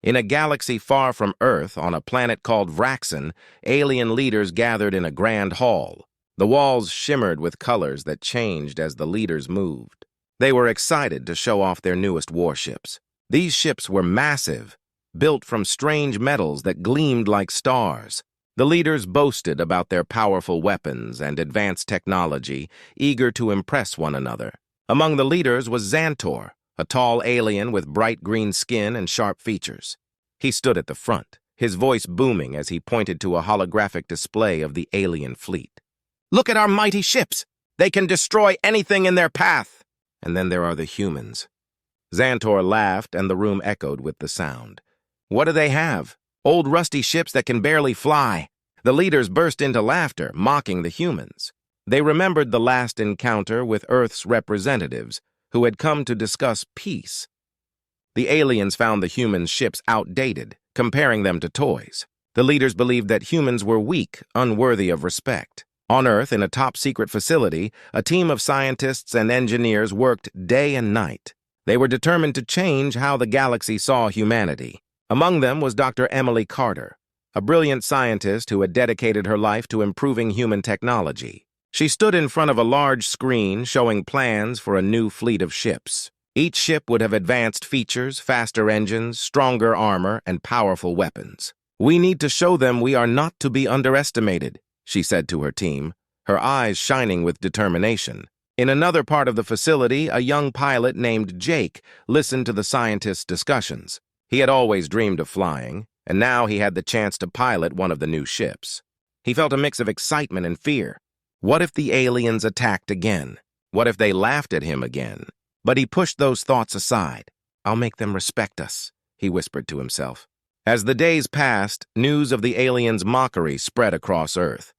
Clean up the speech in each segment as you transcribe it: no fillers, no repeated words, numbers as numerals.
In a galaxy far from Earth, on a planet called Vraxen, alien leaders gathered in a grand hall. The walls shimmered with colors that changed as the leaders moved. They were excited to show off their newest warships. These ships were massive, built from strange metals that gleamed like stars. The leaders boasted about their powerful weapons and advanced technology, eager to impress one another. Among the leaders was Xantor, a tall alien with bright green skin and sharp features. He stood at the front, his voice booming as he pointed to a holographic display of the alien fleet. "Look at our mighty ships! They can destroy anything in their path!" And then there are the humans. Xantor laughed, and the room echoed with the sound. "What do they have? Old rusty ships that can barely fly." The leaders burst into laughter, mocking the humans. They remembered the last encounter with Earth's representatives, who had come to discuss peace. The aliens found the humans' ships outdated, comparing them to toys. The leaders believed that humans were weak, unworthy of respect. On Earth, in a top-secret facility, a team of scientists and engineers worked day and night. They were determined to change how the galaxy saw humanity. Among them was Dr. Emily Carter, a brilliant scientist who had dedicated her life to improving human technology. She stood in front of a large screen showing plans for a new fleet of ships. Each ship would have advanced features, faster engines, stronger armor, and powerful weapons. "We need to show them we are not to be underestimated," she said to her team, her eyes shining with determination. In another part of the facility, a young pilot named Jake listened to the scientists' discussions. He had always dreamed of flying, and now he had the chance to pilot one of the new ships. He felt a mix of excitement and fear. What if the aliens attacked again? What if they laughed at him again? But he pushed those thoughts aside. "I'll make them respect us," he whispered to himself. As the days passed, news of the aliens' mockery spread across Earth.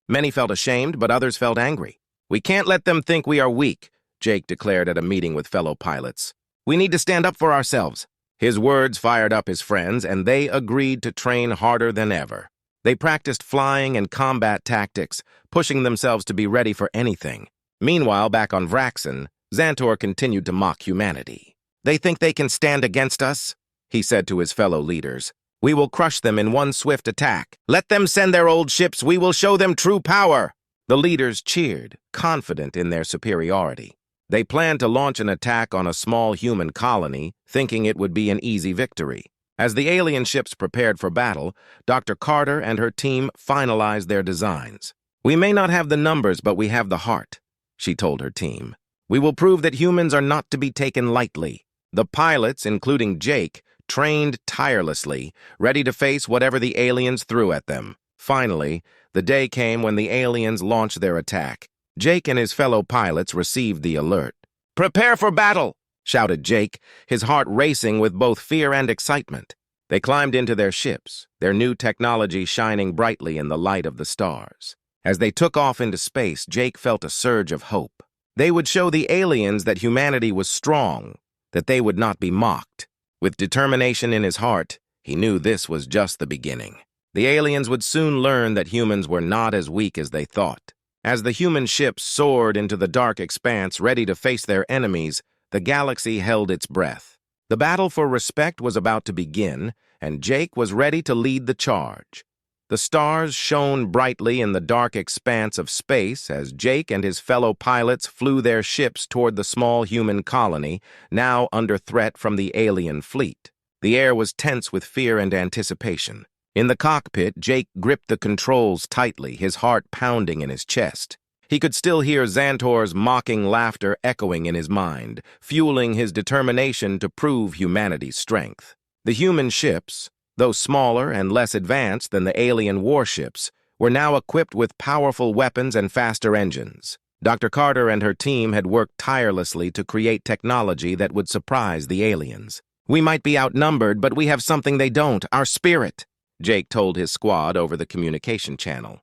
Many felt ashamed, but others felt angry. "We can't let them think we are weak," Jake declared at a meeting with fellow pilots. "We need to stand up for ourselves." His words fired up his friends, and they agreed to train harder than ever. They practiced flying and combat tactics, pushing themselves to be ready for anything. Meanwhile, back on Vraxen, Xantor continued to mock humanity. "They think they can stand against us?" he said to his fellow leaders. "We will crush them in one swift attack. Let them send their old ships. We will show them true power." The leaders cheered, confident in their superiority. They planned to launch an attack on a small human colony, thinking it would be an easy victory. As the alien ships prepared for battle, Dr. Carter and her team finalized their designs. "We may not have the numbers, but we have the heart," she told her team. "We will prove that humans are not to be taken lightly." The pilots, including Jake, trained tirelessly, ready to face whatever the aliens threw at them. Finally, the day came when the aliens launched their attack. Jake and his fellow pilots received the alert. "Prepare for battle!" shouted Jake, his heart racing with both fear and excitement. They climbed into their ships, their new technology shining brightly in the light of the stars. As they took off into space, Jake felt a surge of hope. They would show the aliens that humanity was strong, that they would not be mocked. With determination in his heart, he knew this was just the beginning. The aliens would soon learn that humans were not as weak as they thought. As the human ships soared into the dark expanse, ready to face their enemies, the galaxy held its breath. The battle for respect was about to begin, and Jake was ready to lead the charge. The stars shone brightly in the dark expanse of space as Jake and his fellow pilots flew their ships toward the small human colony, now under threat from the alien fleet. The air was tense with fear and anticipation. In the cockpit, Jake gripped the controls tightly, his heart pounding in his chest. He could still hear Xantor's mocking laughter echoing in his mind, fueling his determination to prove humanity's strength. The human ships, though smaller and less advanced than the alien warships, were now equipped with powerful weapons and faster engines. Dr. Carter and her team had worked tirelessly to create technology that would surprise the aliens. "We might be outnumbered, but we have something they don't, our spirit," Jake told his squad over the communication channel.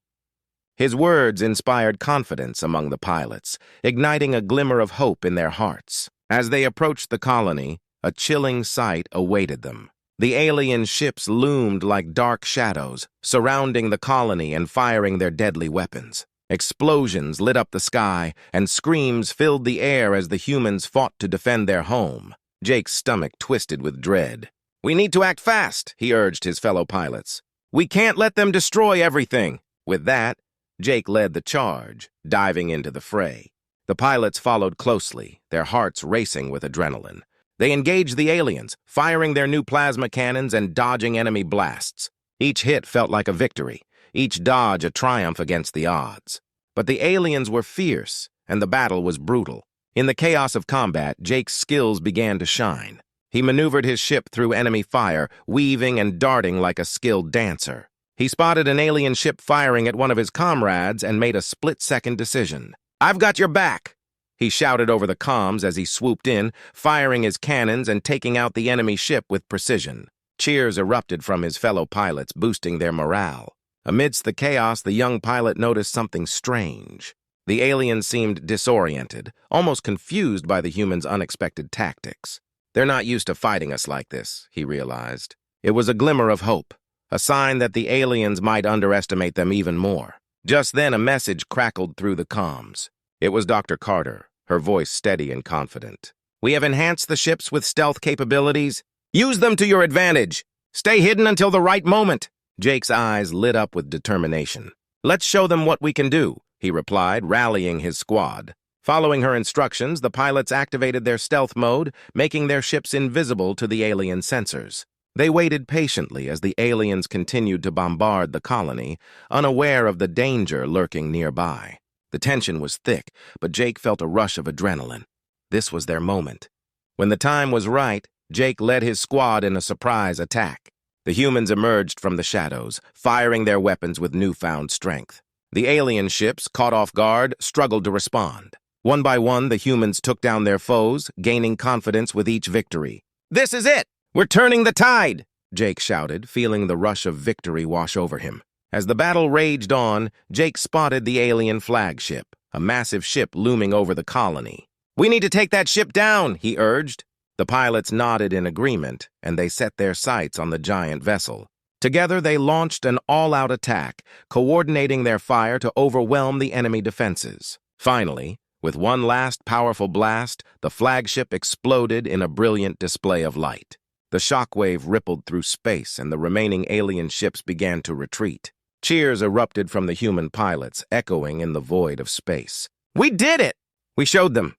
His words inspired confidence among the pilots, igniting a glimmer of hope in their hearts. As they approached the colony, a chilling sight awaited them. The alien ships loomed like dark shadows, surrounding the colony and firing their deadly weapons. Explosions lit up the sky, and screams filled the air as the humans fought to defend their home. Jake's stomach twisted with dread. We need to act fast, he urged his fellow pilots. We can't let them destroy everything. With that, Jake led the charge, diving into the fray. The pilots followed closely, their hearts racing with adrenaline. They engaged the aliens, firing their new plasma cannons and dodging enemy blasts. Each hit felt like a victory, each dodge a triumph against the odds. But the aliens were fierce, and the battle was brutal. In the chaos of combat, Jake's skills began to shine. He maneuvered his ship through enemy fire, weaving and darting like a skilled dancer. He spotted an alien ship firing at one of his comrades and made a split-second decision. "I've got your back!" He shouted over the comms as he swooped in, firing his cannons and taking out the enemy ship with precision. Cheers erupted from his fellow pilots, boosting their morale. Amidst the chaos, the young pilot noticed something strange. The alien seemed disoriented, almost confused by the humans' unexpected tactics. They're not used to fighting us like this, he realized. It was a glimmer of hope, a sign that the aliens might underestimate them even more. Just then, a message crackled through the comms. It was Dr. Carter, her voice steady and confident. "We have enhanced the ships with stealth capabilities. Use them to your advantage. Stay hidden until the right moment." Jake's eyes lit up with determination. "Let's show them what we can do," he replied, rallying his squad. Following her instructions, the pilots activated their stealth mode, making their ships invisible to the alien sensors. They waited patiently as the aliens continued to bombard the colony, unaware of the danger lurking nearby. The tension was thick, but Jake felt a rush of adrenaline. This was their moment. When the time was right, Jake led his squad in a surprise attack. The humans emerged from the shadows, firing their weapons with newfound strength. The alien ships, caught off guard, struggled to respond. One by one, the humans took down their foes, gaining confidence with each victory. "This is it! We're turning the tide!" Jake shouted, feeling the rush of victory wash over him. As the battle raged on, Jake spotted the alien flagship, a massive ship looming over the colony. "We need to take that ship down," he urged. The pilots nodded in agreement, and they set their sights on the giant vessel. Together, they launched an all-out attack, coordinating their fire to overwhelm the enemy defenses. Finally, with one last powerful blast, the flagship exploded in a brilliant display of light. The shockwave rippled through space, and the remaining alien ships began to retreat. Cheers erupted from the human pilots, echoing in the void of space. "We did it! We showed them!"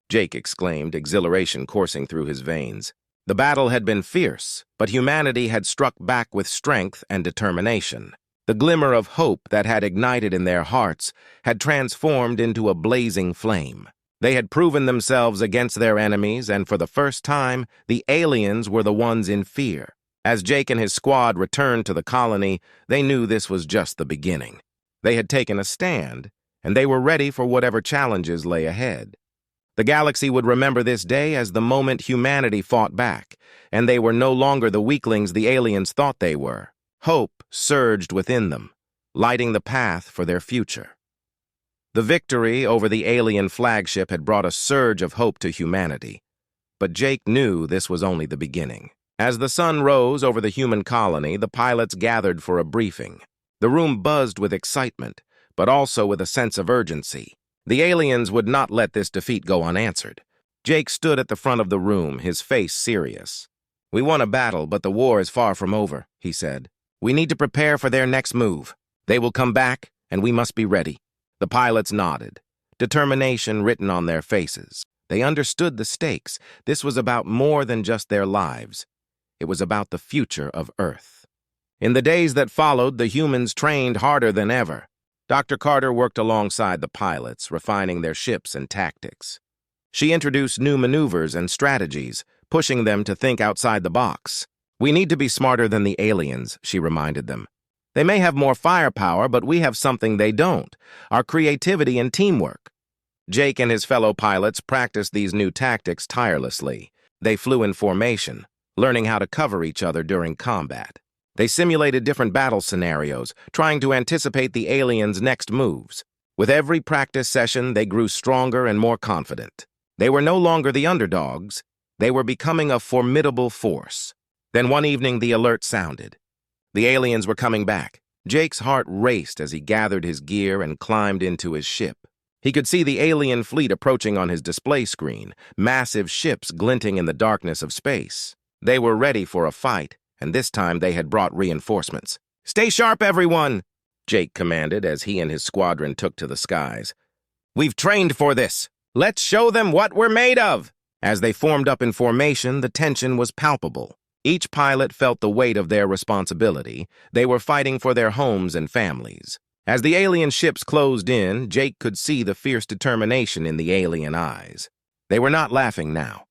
Jake exclaimed, exhilaration coursing through his veins. The battle had been fierce, but humanity had struck back with strength and determination. The glimmer of hope that had ignited in their hearts had transformed into a blazing flame. They had proven themselves against their enemies, and for the first time, the aliens were the ones in fear. As Jake and his squad returned to the colony, they knew this was just the beginning. They had taken a stand, and they were ready for whatever challenges lay ahead. The galaxy would remember this day as the moment humanity fought back, and they were no longer the weaklings the aliens thought they were. Hope surged within them, lighting the path for their future. The victory over the alien flagship had brought a surge of hope to humanity, but Jake knew this was only the beginning. As the sun rose over the human colony, the pilots gathered for a briefing. The room buzzed with excitement, but also with a sense of urgency. The aliens would not let this defeat go unanswered. Jake stood at the front of the room, his face serious. "We won a battle, but the war is far from over," he said. "We need to prepare for their next move. They will come back, and we must be ready." The pilots nodded, determination written on their faces. They understood the stakes. This was about more than just their lives. It was about the future of Earth. In the days that followed, the humans trained harder than ever. Dr. Carter worked alongside the pilots, refining their ships and tactics. She introduced new maneuvers and strategies, pushing them to think outside the box. "We need to be smarter than the aliens," she reminded them. "They may have more firepower, but we have something they don't: our creativity and teamwork." Jake and his fellow pilots practiced these new tactics tirelessly. They flew in formation, learning how to cover each other during combat. They simulated different battle scenarios, trying to anticipate the aliens' next moves. With every practice session, they grew stronger and more confident. They were no longer the underdogs. They were becoming a formidable force. Then one evening, the alert sounded. The aliens were coming back. Jake's heart raced as he gathered his gear and climbed into his ship. He could see the alien fleet approaching on his display screen, massive ships glinting in the darkness of space. They were ready for a fight, and this time they had brought reinforcements. "Stay sharp, everyone!" Jake commanded as he and his squadron took to the skies. "We've trained for this. Let's show them what we're made of!" As they formed up in formation, the tension was palpable. Each pilot felt the weight of their responsibility. They were fighting for their homes and families. As the alien ships closed in, Jake could see the fierce determination in the alien eyes. They were not laughing now.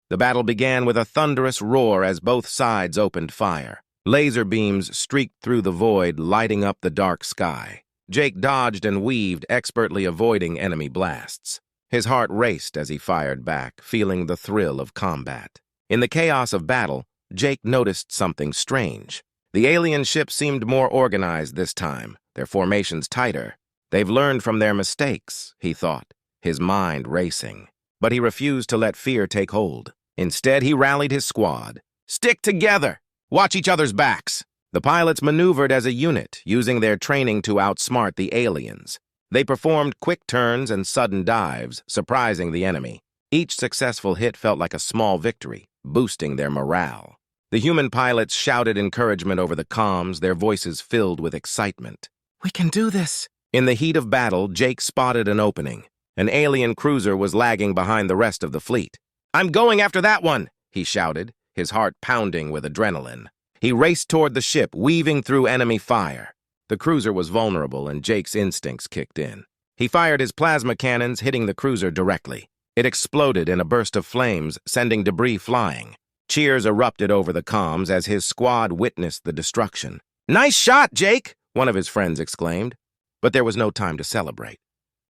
The battle began with a thunderous roar as both sides opened fire. Laser beams streaked through the void, lighting up the dark sky. Jake dodged and weaved, expertly avoiding enemy blasts. His heart raced as he fired back, feeling the thrill of combat. In the chaos of battle, Jake noticed something strange. The alien ships seemed more organized this time, their formations tighter. They've learned from their mistakes, he thought, his mind racing. But he refused to let fear take hold. Instead, he rallied his squad. "Stick together! Watch each other's backs!" The pilots maneuvered as a unit, using their training to outsmart the aliens. They performed quick turns and sudden dives, surprising the enemy. Each successful hit felt like a small victory, boosting their morale. The human pilots shouted encouragement over the comms, their voices filled with excitement. "We can do this!" In the heat of battle, Jake spotted an opening. An alien cruiser was lagging behind the rest of the fleet. "I'm going after that one!" he shouted, his heart pounding with adrenaline. He raced toward the ship, weaving through enemy fire. The cruiser was vulnerable, and Jake's instincts kicked in. He fired his plasma cannons, hitting the cruiser directly. It exploded in a burst of flames, sending debris flying. Cheers erupted over the comms as his squad witnessed the destruction. "Nice shot, Jake!" one of his friends exclaimed. But there was no time to celebrate.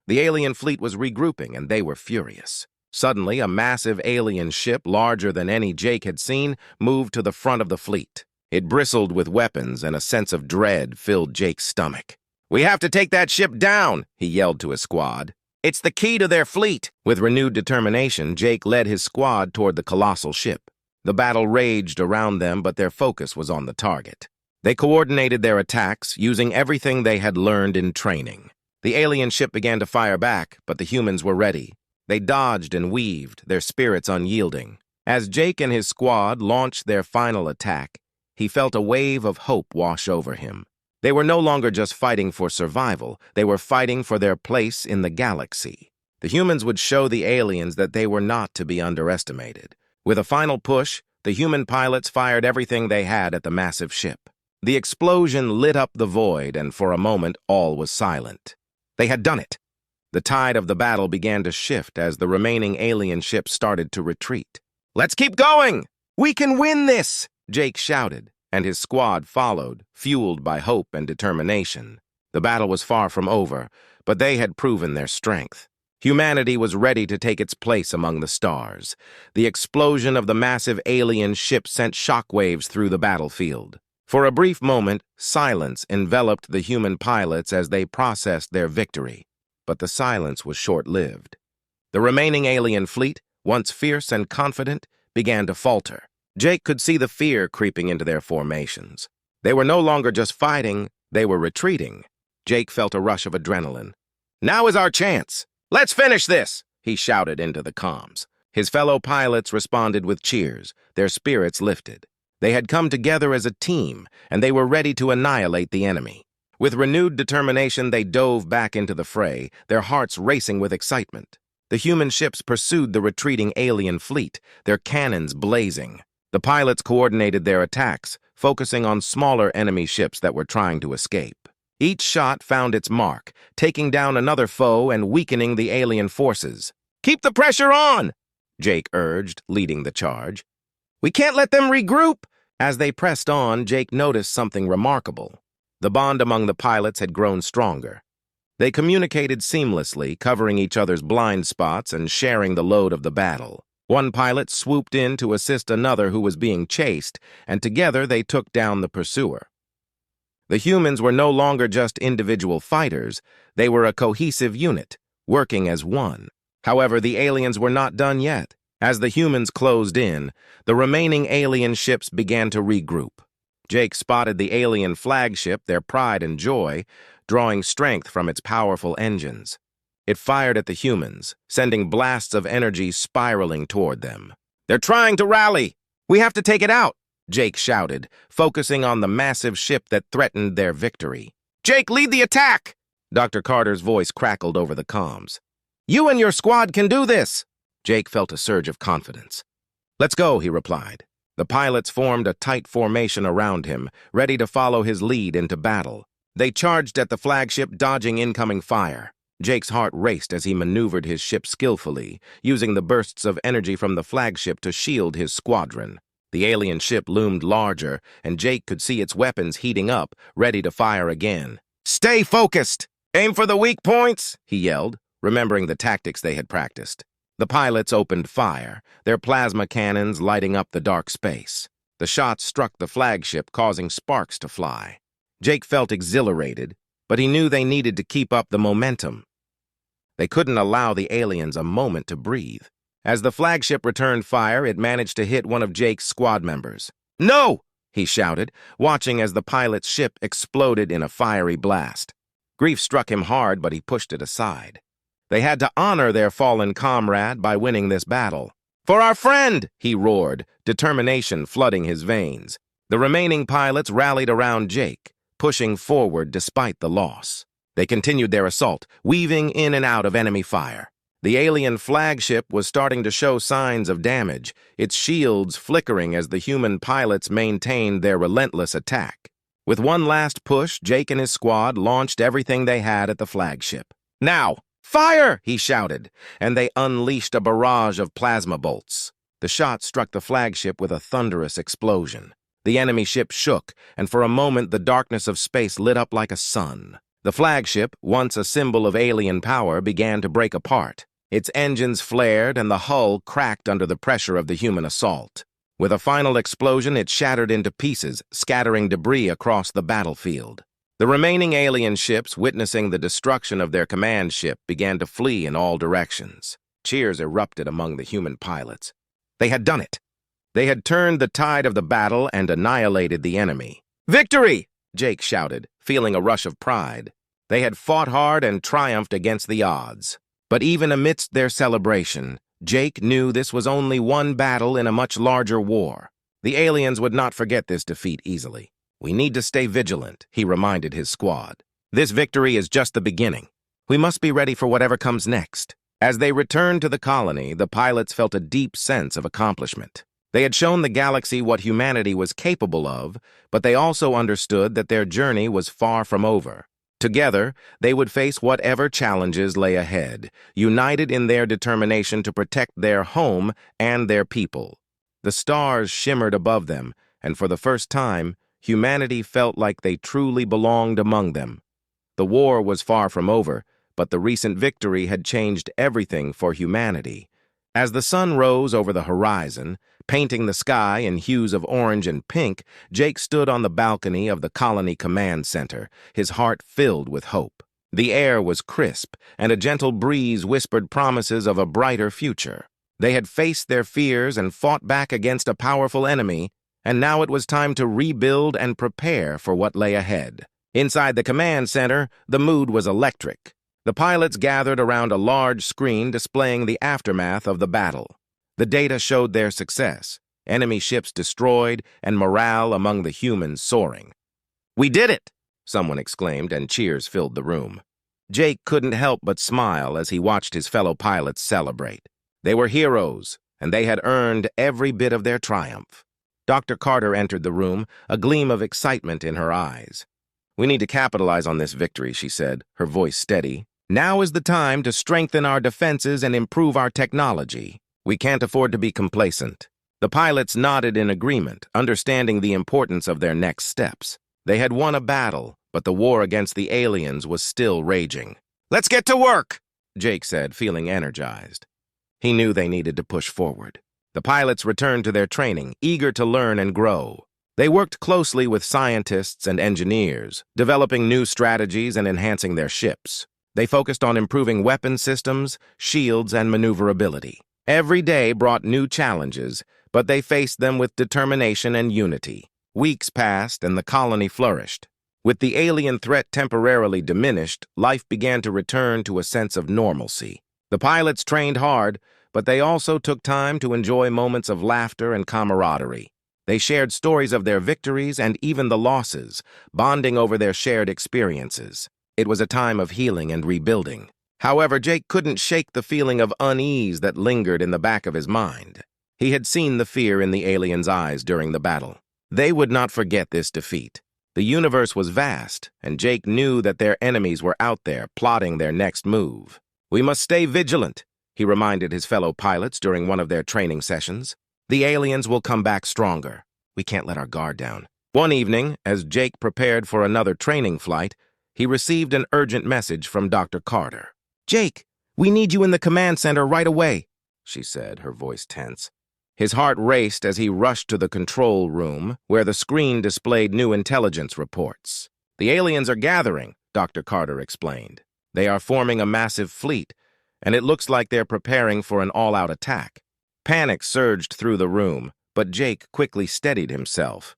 The alien fleet was regrouping, and they were furious. Suddenly, a massive alien ship, larger than any Jake had seen, moved to the front of the fleet. It bristled with weapons, and a sense of dread filled Jake's stomach. "We have to take that ship down," he yelled to his squad. "It's the key to their fleet." With renewed determination, Jake led his squad toward the colossal ship. The battle raged around them, but their focus was on the target. They coordinated their attacks, using everything they had learned in training. The alien ship began to fire back, but the humans were ready. They dodged and weaved, their spirits unyielding. As Jake and his squad launched their final attack, he felt a wave of hope wash over him. They were no longer just fighting for survival, they were fighting for their place in the galaxy. The humans would show the aliens that they were not to be underestimated. With a final push, the human pilots fired everything they had at the massive ship. The explosion lit up the void, and for a moment all was silent. They had done it. The tide of the battle began to shift as the remaining alien ships started to retreat. "Let's keep going! We can win this!" Jake shouted, and his squad followed, fueled by hope and determination. The battle was far from over, but they had proven their strength. Humanity was ready to take its place among the stars. The explosion of the massive alien ship sent shockwaves through the battlefield. For a brief moment, silence enveloped the human pilots as they processed their victory. But the silence was short-lived. The remaining alien fleet, once fierce and confident, began to falter. Jake could see the fear creeping into their formations. They were no longer just fighting, they were retreating. Jake felt a rush of adrenaline. "Now is our chance! Let's finish this!" he shouted into the comms. His fellow pilots responded with cheers, their spirits lifted. They had come together as a team, and they were ready to annihilate the enemy. With renewed determination, they dove back into the fray, their hearts racing with excitement. The human ships pursued the retreating alien fleet, their cannons blazing. The pilots coordinated their attacks, focusing on smaller enemy ships that were trying to escape. Each shot found its mark, taking down another foe and weakening the alien forces. "Keep the pressure on!" Jake urged, leading the charge. "We can't let them regroup!" As they pressed on, Jake noticed something remarkable. The bond among the pilots had grown stronger. They communicated seamlessly, covering each other's blind spots and sharing the load of the battle. One pilot swooped in to assist another who was being chased, and together they took down the pursuer. The humans were no longer just individual fighters, they were a cohesive unit, working as one. However, the aliens were not done yet. As the humans closed in, the remaining alien ships began to regroup. Jake spotted the alien flagship, their pride and joy, drawing strength from its powerful engines. It fired at the humans, sending blasts of energy spiraling toward them. "They're trying to rally!" "We have to take it out," Jake shouted, focusing on the massive ship that threatened their victory. "Jake, lead the attack!" Dr. Carter's voice crackled over the comms. "You and your squad can do this!" Jake felt a surge of confidence. "Let's go," he replied. The pilots formed a tight formation around him, ready to follow his lead into battle. They charged at the flagship, dodging incoming fire. Jake's heart raced as he maneuvered his ship skillfully, using the bursts of energy from the flagship to shield his squadron. The alien ship loomed larger, and Jake could see its weapons heating up, ready to fire again. "Stay focused! Aim for the weak points!" he yelled, remembering the tactics they had practiced. The pilots opened fire, their plasma cannons lighting up the dark space. The shots struck the flagship, causing sparks to fly. Jake felt exhilarated, but he knew they needed to keep up the momentum. They couldn't allow the aliens a moment to breathe. As the flagship returned fire, it managed to hit one of Jake's squad members. "No!" he shouted, watching as the pilot's ship exploded in a fiery blast. Grief struck him hard, but he pushed it aside. They had to honor their fallen comrade by winning this battle. "For our friend!" he roared, determination flooding his veins. The remaining pilots rallied around Jake, pushing forward despite the loss. They continued their assault, weaving in and out of enemy fire. The alien flagship was starting to show signs of damage, its shields flickering as the human pilots maintained their relentless attack. With one last push, Jake and his squad launched everything they had at the flagship. "Now, fire!" he shouted, and they unleashed a barrage of plasma bolts. The shot struck the flagship with a thunderous explosion. The enemy ship shook, and for a moment the darkness of space lit up like a sun. The flagship, once a symbol of alien power, began to break apart. Its engines flared and the hull cracked under the pressure of the human assault. With a final explosion, it shattered into pieces, scattering debris across the battlefield. The remaining alien ships, witnessing the destruction of their command ship, began to flee in all directions. Cheers erupted among the human pilots. They had done it. They had turned the tide of the battle and annihilated the enemy. "Victory!" Jake shouted, feeling a rush of pride. They had fought hard and triumphed against the odds. But even amidst their celebration, Jake knew this was only one battle in a much larger war. The aliens would not forget this defeat easily. "We need to stay vigilant," he reminded his squad. "This victory is just the beginning. We must be ready for whatever comes next." As they returned to the colony, the pilots felt a deep sense of accomplishment. They had shown the galaxy what humanity was capable of, but they also understood that their journey was far from over. Together, they would face whatever challenges lay ahead, united in their determination to protect their home and their people. The stars shimmered above them, and for the first time, humanity felt like they truly belonged among them. The war was far from over, but the recent victory had changed everything for humanity. As the sun rose over the horizon, painting the sky in hues of orange and pink, Jake stood on the balcony of the colony command center, his heart filled with hope. The air was crisp, and a gentle breeze whispered promises of a brighter future. They had faced their fears and fought back against a powerful enemy, and now it was time to rebuild and prepare for what lay ahead. Inside the command center, the mood was electric. The pilots gathered around a large screen displaying the aftermath of the battle. The data showed their success, enemy ships destroyed, and morale among the humans soaring. "We did it!" someone exclaimed, and cheers filled the room. Jake couldn't help but smile as he watched his fellow pilots celebrate. They were heroes, and they had earned every bit of their triumph. Dr. Carter entered the room, a gleam of excitement in her eyes. "We need to capitalize on this victory," she said, her voice steady. "Now is the time to strengthen our defenses and improve our technology. We can't afford to be complacent." The pilots nodded in agreement, understanding the importance of their next steps. They had won a battle, but the war against the aliens was still raging. "Let's get to work," Jake said, feeling energized. He knew they needed to push forward. The pilots returned to their training, eager to learn and grow. They worked closely with scientists and engineers, developing new strategies and enhancing their ships. They focused on improving weapon systems, shields, and maneuverability. Every day brought new challenges, but they faced them with determination and unity. Weeks passed, and the colony flourished. With the alien threat temporarily diminished, life began to return to a sense of normalcy. The pilots trained hard, but they also took time to enjoy moments of laughter and camaraderie. They shared stories of their victories and even the losses, bonding over their shared experiences. It was a time of healing and rebuilding. However, Jake couldn't shake the feeling of unease that lingered in the back of his mind. He had seen the fear in the aliens' eyes during the battle. They would not forget this defeat. The universe was vast, and Jake knew that their enemies were out there plotting their next move. "We must stay vigilant," he reminded his fellow pilots during one of their training sessions. "The aliens will come back stronger. We can't let our guard down." One evening, as Jake prepared for another training flight, he received an urgent message from Dr. Carter. "Jake, we need you in the command center right away," she said, her voice tense. His heart raced as he rushed to the control room, where the screen displayed new intelligence reports. "The aliens are gathering," Dr. Carter explained. "They are forming a massive fleet, and it looks like they're preparing for an all-out attack." Panic surged through the room, but Jake quickly steadied himself.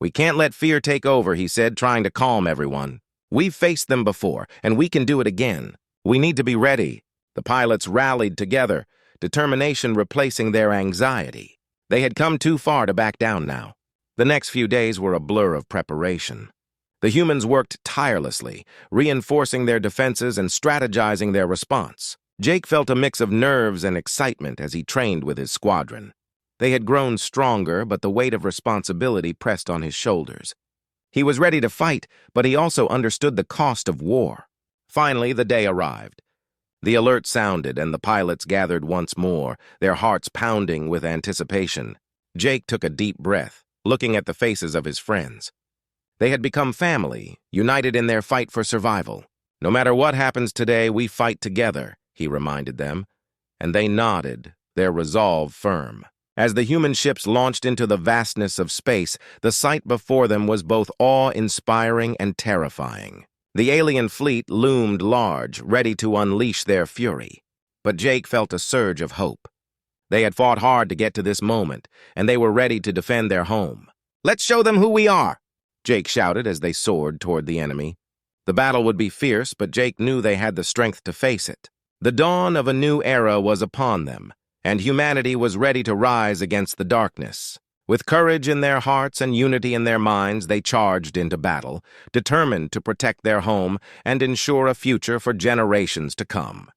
"We can't let fear take over," he said, trying to calm everyone. "We've faced them before, and we can do it again. We need to be ready." The pilots rallied together, determination replacing their anxiety. They had come too far to back down now. The next few days were a blur of preparation. The humans worked tirelessly, reinforcing their defenses and strategizing their response. Jake felt a mix of nerves and excitement as he trained with his squadron. They had grown stronger, but the weight of responsibility pressed on his shoulders. He was ready to fight, but he also understood the cost of war. Finally, the day arrived. The alert sounded, and the pilots gathered once more, their hearts pounding with anticipation. Jake took a deep breath, looking at the faces of his friends. They had become family, united in their fight for survival. "No matter what happens today, we fight together," he reminded them, and they nodded, their resolve firm. As the human ships launched into the vastness of space, the sight before them was both awe-inspiring and terrifying. The alien fleet loomed large, ready to unleash their fury. But Jake felt a surge of hope. They had fought hard to get to this moment, and they were ready to defend their home. "Let's show them who we are," Jake shouted as they soared toward the enemy. The battle would be fierce, but Jake knew they had the strength to face it. The dawn of a new era was upon them, and humanity was ready to rise against the darkness. With courage in their hearts and unity in their minds, they charged into battle, determined to protect their home and ensure a future for generations to come.